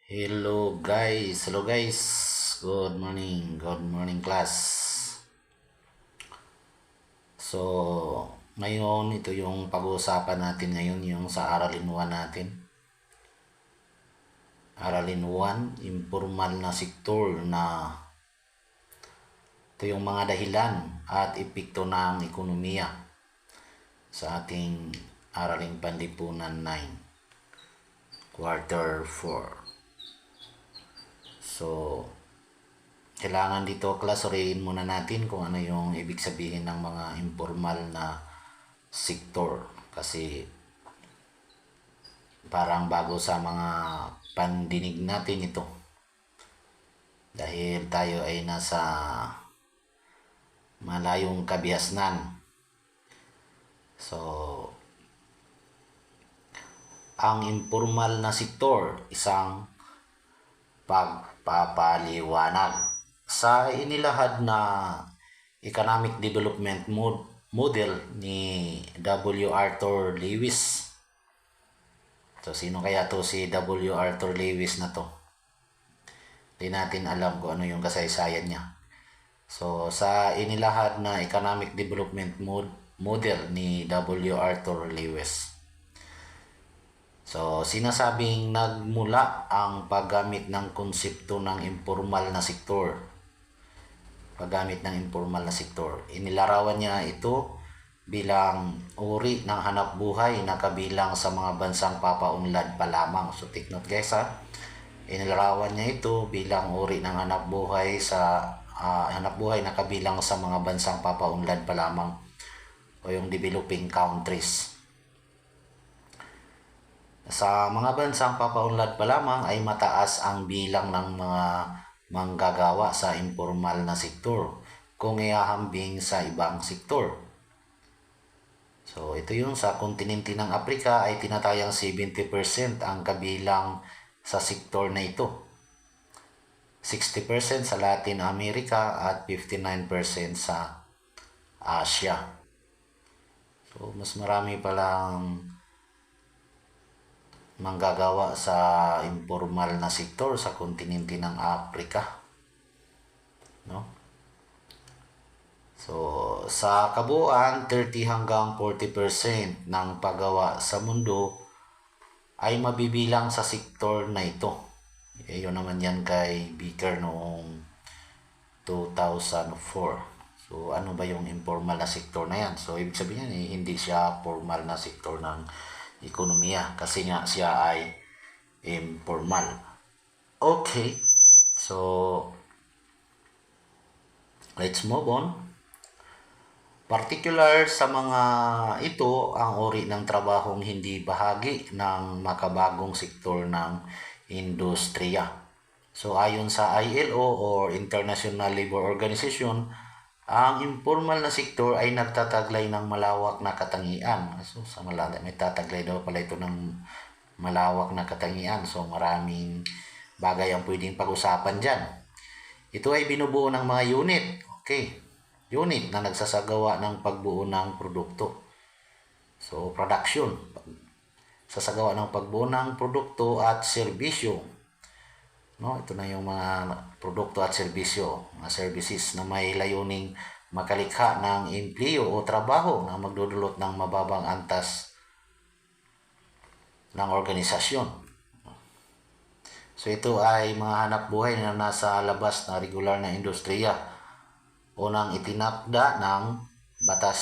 Hello guys, good morning class. So, ngayon ito yung pag-uusapan natin ngayon, yung sa Aralin 1 natin. Aralin 1, informal na sektor na ito yung mga dahilan at epekto ng ekonomiya sa ating Araling Panlipunan 9, Quarter 4. So, kailangan dito klasurihin muna natin kung ano yung ibig sabihin ng mga informal na sektor. Kasi parang bago sa mga pandinig natin ito. Dahil tayo ay nasa malayong kabihasnan. So, ang informal na sektor, isang pagpapaliwanag sa inilahad na economic development model ni W. Arthur Lewis. So, sino kaya to si W. Arthur Lewis na to? Hindi natin alam kung ano yung kasaysayan niya. So, sa inilahad na economic development model ni W. Arthur Lewis. So, sinasabing nagmula ang paggamit ng konsepto ng informal na sektor. Paggamit ng informal na sektor. Inilarawan niya ito bilang uri ng hanap buhay na kabilang sa mga bansang papaunlad pa lamang. So, take note guys ha. Inilarawan niya ito bilang uri ng hanap buhay na kabilang sa mga bansang papaunlad pa lamang o yung developing countries. Sa mga bansang papaunlad pa lamang ay mataas ang bilang ng mga manggagawa sa informal na sektor kung ihahambing sa ibang sektor. So, ito yung sa kontinente ng Afrika ay tinatayang 70% ang kabilang sa sektor na ito. 60% sa Latin America at 59% sa Asia. So, mas marami palang manggagawa sa informal na sektor sa kontinente ng Afrika, no? So, sa kabuuan, 30 hanggang 40% ng paggawa sa mundo ay mabibilang sa sektor na ito. Yun naman yan kay Beaker noong 2004. So, ano ba yung informal na sektor na yan? So, ibig sabihin hindi siya formal na sektor ng ekonomiya kasi nga siya ay informal. Okay, so let's move on. Particular sa mga ito ang uri ng trabahong hindi bahagi ng makabagong sektor ng industriya. So ayon sa ILO or International Labor Organization, ang informal na sektor ay nagtataglay ng malawak na katangian. So, sa may tataglay daw pala ito ng malawak na katangian. So, maraming bagay ang pwedeng pag-usapan dyan. Ito ay binubuo ng mga unit. Okay. Unit na nagsasagawa ng pagbuo ng produkto. So, production. Sasagawa ng pagbuo ng produkto at serbisyo. No, ito na yung mga produkto at serbisyo, mga services na may layuning makalikha ng empleo o trabaho na magdudulot ng mababang antas ng organisasyon. So ito ay mga hanap buhay na nasa labas na regular na industriya o nang itinakda ng batas.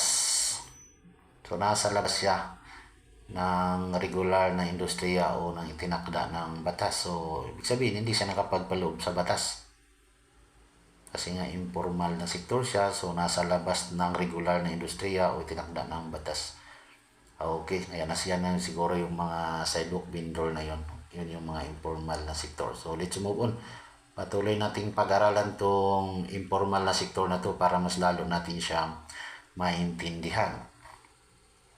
So nasa labas siya ng regular na industriya o ng itinakda ng batas. So, ibig sabihin, hindi siya nakapagpaloob sa batas. Kasi nga, informal na sektor siya. So, nasa labas ng regular na industriya o itinakda ng batas. Okay, ayan na siya na siguro yung mga sidewalk vendor na yon. Yun yung mga informal na sektor. So, let's move on. Patuloy nating pag-aralan tong informal na sektor na to para mas lalo natin siyang maintindihan.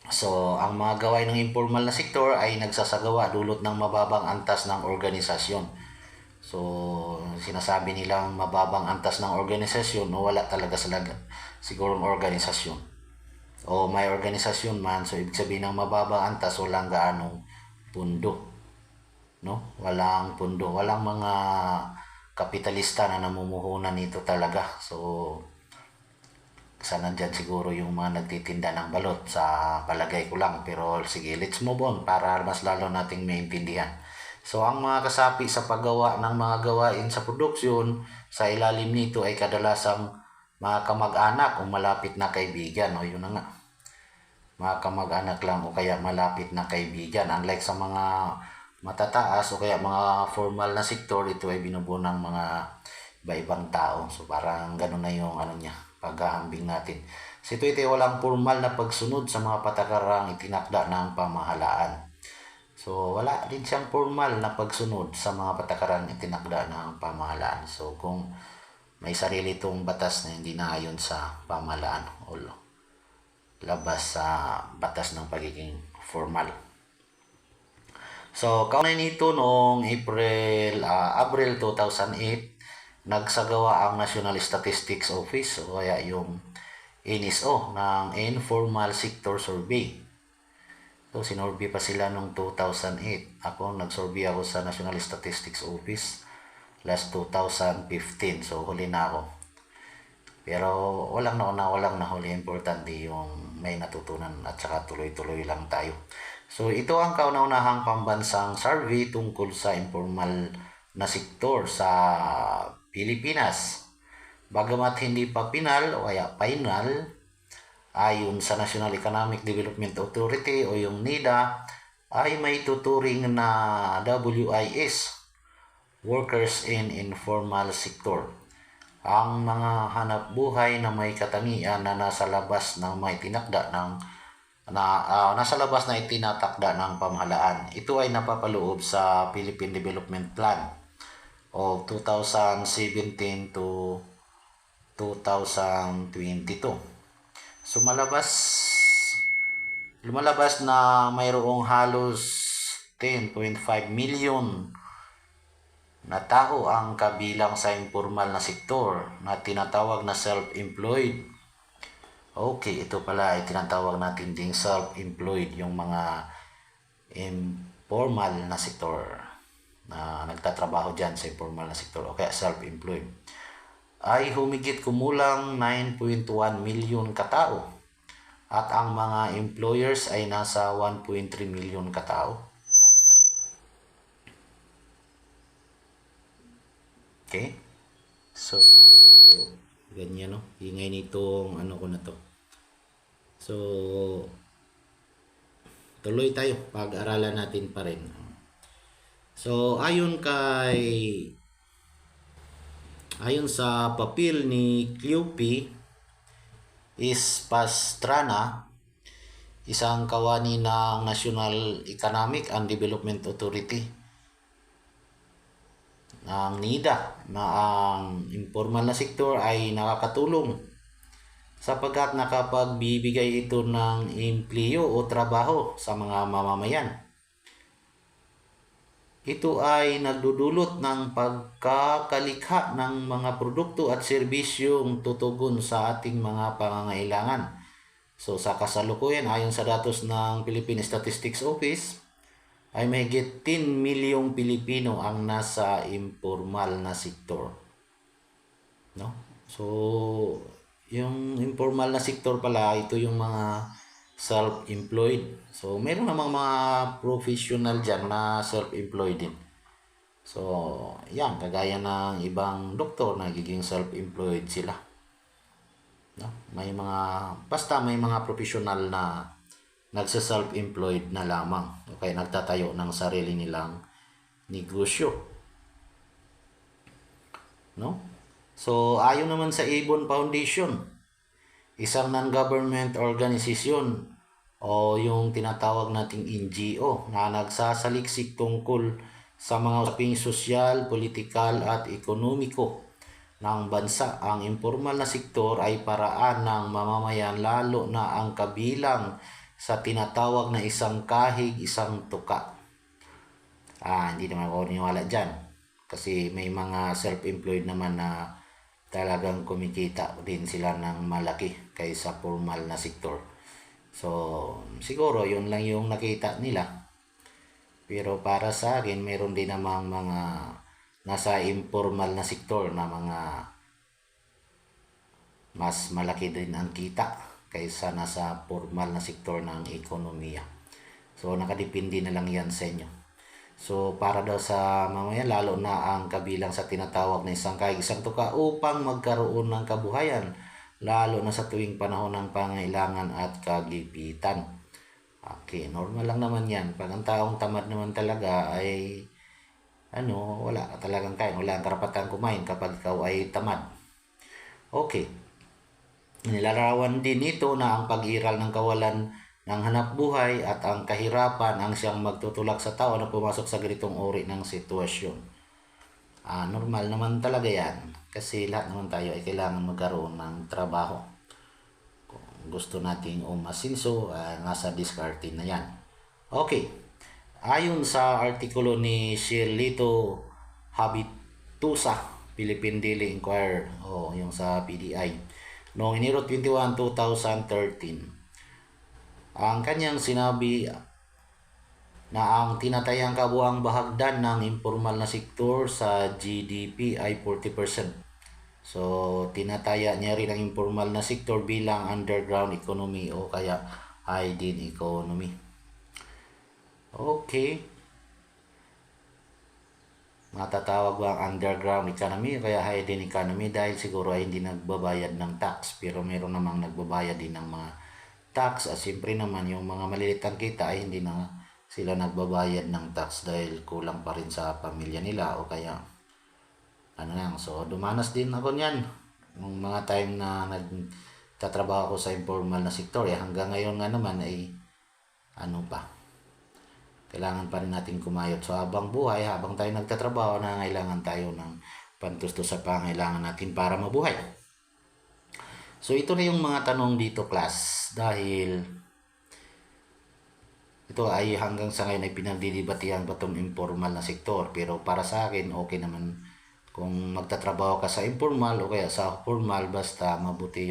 So, ang mga gawain ng informal na sektor ay nagsasagawa dulot ng mababang antas ng organisasyon. So, sinasabi nilang mababang antas ng organisasyon o wala talaga sigurong organisasyon. O may organisasyon man, so ibig sabihin ng mababang antas walang gaanong pundo. no? Walang pundo, walang mga kapitalista na namumuhunan nito talaga. So, isa nandyan siguro yung mga nagtitinda ng balot sa palagay ko lang. Pero sige, let's move on para mas lalo nating maintindihan. So, ang mga kasapi sa paggawa ng mga gawain sa produksyon sa ilalim nito ay kadalasang mga kamag-anak o malapit na kaibigan. O yun na nga, mga kamag-anak lang o kaya malapit na kaibigan. Unlike sa mga matataas o kaya mga formal na sektor, ito ay binubuo ng mga iba-ibang tao. So parang ganun na yung ano niya, paghahambing natin. So ito ay walang formal na pagsunod sa mga patakarang itinakda ng pamahalaan. So wala din siyang formal na pagsunod sa mga patakarang itinakda ng pamahalaan. So kung may sarili itong batas na hindi naayon sa pamahalaan o labas sa batas ng pagiging formal. So, kaunay nito noong April 2008, nagsagawa ang National Statistics Office o kaya yung NSO ng Informal Sector Survey. So, sinorvey pa sila noong 2008. Ako, nagsurvey ako sa National Statistics Office last 2015. So, huli na ako. Pero walang nahuli. Importante yung may natutunan at saka tuloy-tuloy lang tayo. So ito ang kauna-unahang pambansang survey tungkol sa informal na sektor sa Pilipinas. Bagamat hindi pa final o kaya final, ayon sa National Economic Development Authority o yung NEDA, ay may tuturing na WIS, Workers in Informal Sector. Ang mga hanap buhay na may katangian na nasa labas ng may tinakda ng nasa labas na itinatakda ng pamahalaan. Ito ay napapaloob sa Philippine Development Plan of 2017 to 2022. So lumalabas na mayroong halos 10.5 million na tao ang kabilang sa informal na sektor na tinatawag na self-employed. Okay, ito pala ay tinatawag natin ding self-employed, yung mga informal na sektor na nagtatrabaho dyan sa informal na sektor o kaya self-employed ay humigit kumulang 9.1 million katao at ang mga employers ay nasa 1.3 million katao. Okay? So, ganyan, no? Ingay nitong ano ko na to. So, tuloy tayo. Pag-aralan natin pa rin. So, ayon sa papel ni Cleopi Pastrana, isang kawani ng National Economic and Development Authority ng NIDA, na ang informal na sektor ay nakakatulong sapagkat nakapagbibigay ito ng empleo o trabaho sa mga mamamayan. Ito ay nagdudulot ng pagkakalikha ng mga produkto at serbisyong tutugon sa ating mga pangangailangan. So sa kasalukuyan, ayon sa datos ng Philippine Statistics Office, ay mahigit 10 milyong Pilipino ang nasa informal na sektor. No? So, yung informal na sektor pala, ito yung mga self-employed. So, meron namang mga professional dyan na self-employed din. So, yan, kagaya ng ibang doktor, nagiging self-employed sila. No? Basta may mga professional na nagsa-self-employed na lamang. Okay, nagtatayo ng sarili nilang negosyo. No? So, ayon naman sa Avon Foundation, isang non-government organization o yung tinatawag nating NGO na nagsasaliksik tungkol sa mga usaping sosyal, politikal at ekonomiko ng bansa. Ang informal na sektor ay paraan ng mamamayan, lalo na ang kabilang sa tinatawag na isang kahig, isang tuka. Hindi naman ako niwala dyan. Kasi may mga self-employed naman na talagang kumikita din sila ng malaki kaysa formal na sektor. So, siguro yun lang yung nakita nila. Pero para sa akin, meron din namang mga nasa informal na sektor na mga mas malaki din ang kita kaysa nasa formal na sektor ng ekonomiya. So, nakadepende na lang yan sa inyo. So, para daw sa mamaya, lalo na ang kabilang sa tinatawag na isang kaisang tuka upang magkaroon ng kabuhayan, lalo na sa tuwing panahon ng pangailangan at kagipitan. Okay, normal lang naman yan. Pag ang taong tamad naman talaga ay wala ka talagang kain. Wala ang karapatan kumain kapag ikaw ay tamad. Okay. Nilalarawan din ito na ang pag-iral ng kawalan ng hanap buhay at ang kahirapan ang siyang magtutulak sa tao na pumasok sa ganitong uri ng sitwasyon. Normal naman talaga yan kasi lahat naman tayo ay kailangan magkaroon ng trabaho. Kung gusto nating umasinso, nasa diskarte na yan. Okay. Ayon sa artikulo ni Shirlito Habitusa, Philippine Daily Inquirer, yung sa PDI, noong Enero 21, 2013, ang kanyang sinabi na ang tinatayang kabuang bahagdan ng informal na sektor sa GDP ay 40%. So, tinataya niya rin ang informal na sektor bilang underground economy o kaya hidden economy. Okay. Matatawag ba ang underground economy o kaya hidden economy dahil siguro ay hindi nagbabayad ng tax, pero meron namang nagbabayad din ng mga tax, at siyempre naman yung mga maliliit ang kita ay hindi na sila nagbabayad ng tax dahil kulang pa rin sa pamilya nila o kaya so dumanas din ako niyan nung mga time na nagtatrabaho ako sa informal na sektor, hanggang ngayon nga naman ay kailangan pa rin natin kumayot. So habang buhay, habang tayo nagtatrabaho, nangangailangan tayo ng pantusto sa pangailangan natin para mabuhay. So ito na yung mga tanong dito, class, dahil ito ay hanggang sa ngayon ay pinagdidibatihan ba itong informal na sektor. Pero para sa akin, okay naman kung magtatrabaho ka sa informal o kaya sa formal, basta mabuti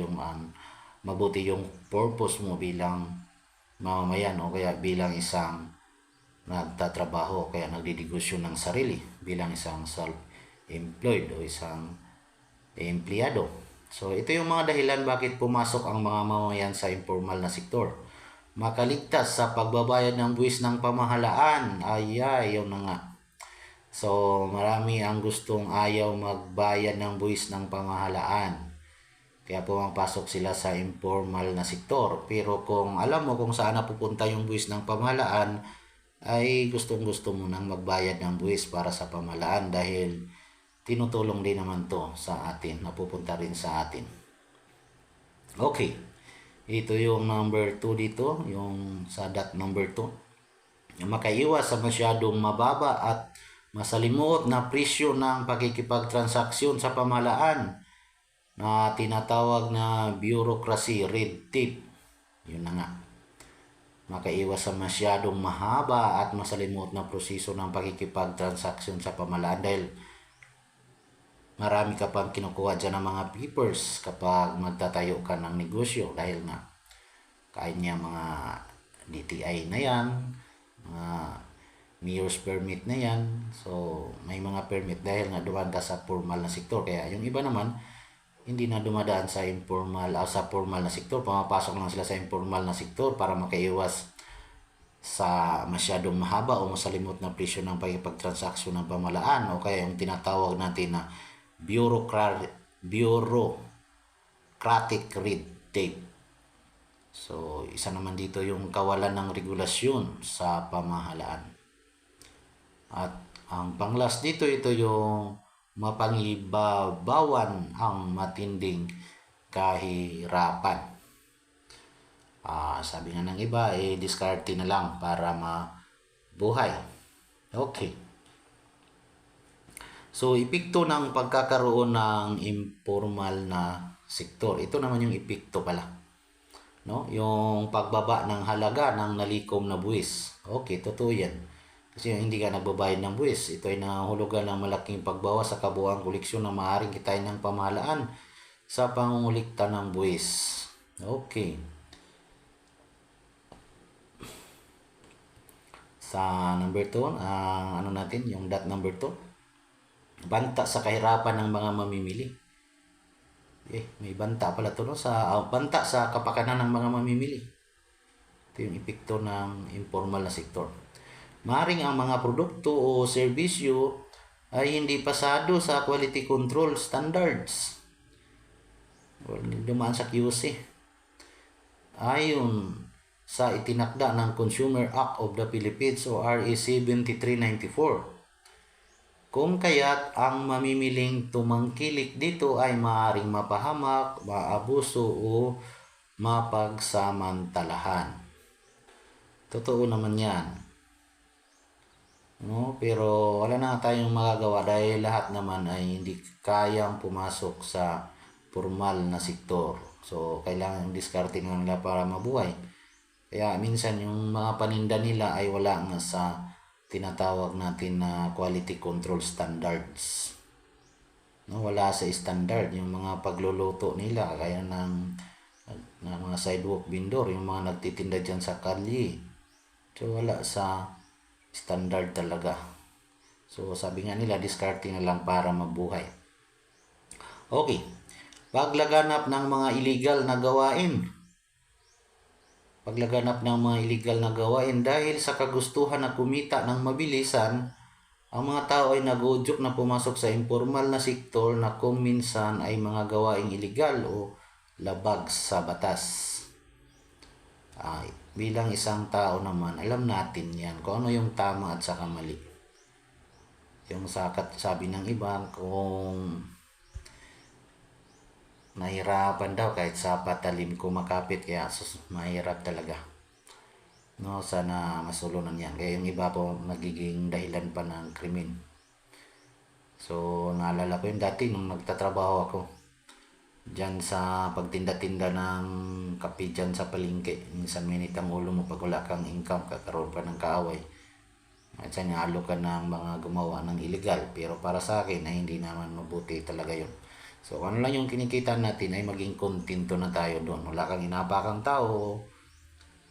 yung purpose mo bilang mamamayan o kaya bilang isang nagtatrabaho, kaya nagdidegosyo ng sarili bilang isang self-employed o isang empleyado. So ito yung mga dahilan bakit pumasok ang mga mamamayan sa informal na sektor. Makaligtas sa pagbabayad ng buwis ng pamahalaan. Yun na nga. So marami ang gustong ayaw magbayad ng buwis ng pamahalaan, kaya pumapasok sila sa informal na sektor. Pero kung alam mo kung saan napupunta yung buwis ng pamahalaan, ay gustong-gusto mo nang magbayad ng buwis para sa pamahalaan dahil tinutulong din naman to sa atin, napupunta rin sa atin. Okay, ito yung number 2 dito, yung sa dot number 2. Makaiwas sa masyadong mababa at masalimuot na presyo ng pakikipagtransaksyon sa pamahalaan na tinatawag na bureaucracy, red tape. Yun na nga. Makaiwas sa masyadong mahaba at masalimuot na proseso ng pakikipagtransaksyon sa pamahalaan dahil marami ka pang kinukuha dyan ng mga papers kapag magtatayo ka ng negosyo, dahil nga kahit niya mga DTI na yan, mga mayor's permit na yan, so may mga permit dahil nga dumaan ka sa formal na sektor. Kaya yung iba naman hindi na dumadaan sa informal o sa formal na sektor, pumapasok lang sila sa informal na sektor para makaiwas sa masyadong mahaba o masalimot na presyo ng pagkipagtransaksyon ng pamahalaan o kaya yung tinatawag natin na bureaucratic red tape. So isa naman dito yung kawalan ng regulasyon sa pamahalaan. At ang panglas dito, ito yung mapangibabawan ang matinding kahirapan. Sabi nga ng iba, diskarte na lang para mabuhay. Okay. So, epekto ng pagkakaroon ng informal na sektor. Ito naman yung epekto pala. No? Yung pagbaba ng halaga ng nalikom na buwis. Okay, totoo yan. Kasi hindi ka nagbabayad ng buwis, ito ay nangahulugan ng malaking pagbawas sa kabuuang koleksyon na maaaring kitain ng pamahalaan sa pangungulikta ng buwis. Okay. Sa number 2, ano natin, yung dot number 2, banta sa kahirapan ng mga mamimili. May banta pala to, no? Banta sa kapakanan ng mga mamimili. Ito yung epekto ng informal na sektor. Maring ang mga produkto o serbisyo ay hindi pasado sa quality control standards. Dumaan sa QC. Ayon sa itinakda ng Consumer Act of the Philippines o RA 7394. Kung kaya't ang mamimiling tumangkilik dito ay maaaring mapahamak, maabuso o mapagsamantalahan. Totoo naman yan. No? Pero wala na tayong magagawa dahil lahat naman ay hindi kayang pumasok sa formal na sektor. So, kailangan diskarte nila para mabuhay. Kaya minsan yung mga paninda nila ay wala nga sa tinatawag natin na quality control standards. No, wala sa standard yung mga pagluluto nila kaya ng mga sidewalk vendor, yung mga nagtitinda dyan sa kalye. So wala sa standard talaga. So sabi nga nila, discarding na lang para mabuhay. Okay. Paglaganap ng mga illegal na gawain. Paglaganap ng mga illegal na gawain dahil sa kagustuhan na kumita ng mabilisan, ang mga tao ay nagudyok na pumasok sa informal na sektor na kung minsan ay mga gawaing illegal o labag sa batas. Bilang isang tao naman, alam natin yan kung ano yung tama at saka mali. Yung sabi ng iba, kung nahirapan daw kahit sa patalim kumakapit, kaya mahirap talaga. No, sana masulunan yan. Kaya yung iba po nagiging dahilan pa ng krimen. So, naalala ko yung dati nung nagtatrabaho ako dyan sa pagtinda-tinda ng kape dyan sa palengke. Minsan minit ang ulo mo pag wala kang income, kakaroon pa ng kaaway. At sa nyalo ka ng mga gumawa ng illegal. Pero para sa akin ay hindi naman mabuti talaga yun. So, ano lang yung kinikita natin ay maging kontento na tayo doon. Wala kang inapakang tao,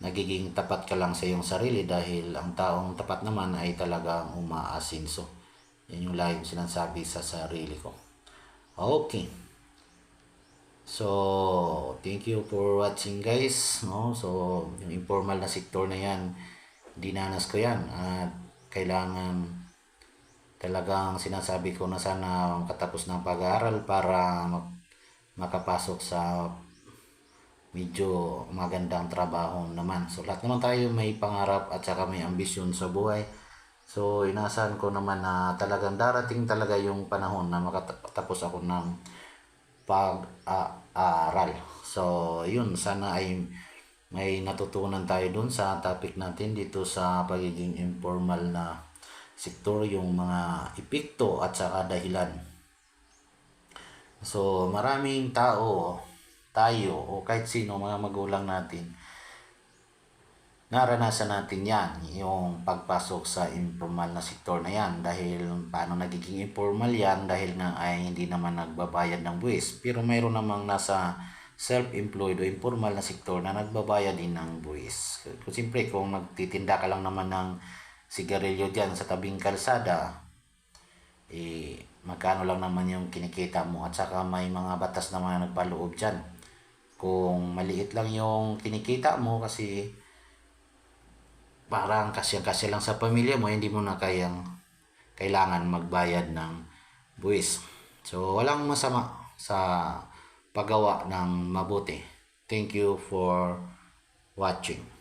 nagiging tapat ka lang sa iyong sarili dahil ang taong tapat naman ay talagang umaasinso. Yan yung lagi sinasabi sa sarili ko. Okay. So, thank you for watching guys. No? So, yung informal na sektor na yan, dinanas ko yan. At kailangan talagang sinasabi ko na sana katapos ng pag-aaral para makapasok sa medyo magandang trabaho naman. So lahat naman tayo may pangarap at saka may ambisyon sa buhay. So inasahan ko naman na talagang darating talaga yung panahon na makatapos ako ng pag-aaral. So yun, sana ay may natutunan tayo dun sa topic natin dito sa pagiging informal na sektor, yung mga epekto at saka dahilan. So maraming tao, tayo o kahit sino, mga magulang natin, naranasan natin yan, yung pagpasok sa informal na sektor na yan. Dahil paano nagiging informal yan? Dahil nga ay hindi naman nagbabayad ng buwis. Pero mayroon namang nasa self-employed o informal na sektor na nagbabayad din ng buwis. Siyempre kung magtitinda ka lang naman ng sigarilyo dyan sa tabing kalsada, magkano lang naman yung kinikita mo, at saka may mga batas naman na nagpaloob dyan. Kung maliit lang yung kinikita mo kasi parang kasya-kasya lang sa pamilya mo, hindi mo na kailangan magbayad ng buwis. So walang masama sa paggawa ng mabuti. Thank you for watching.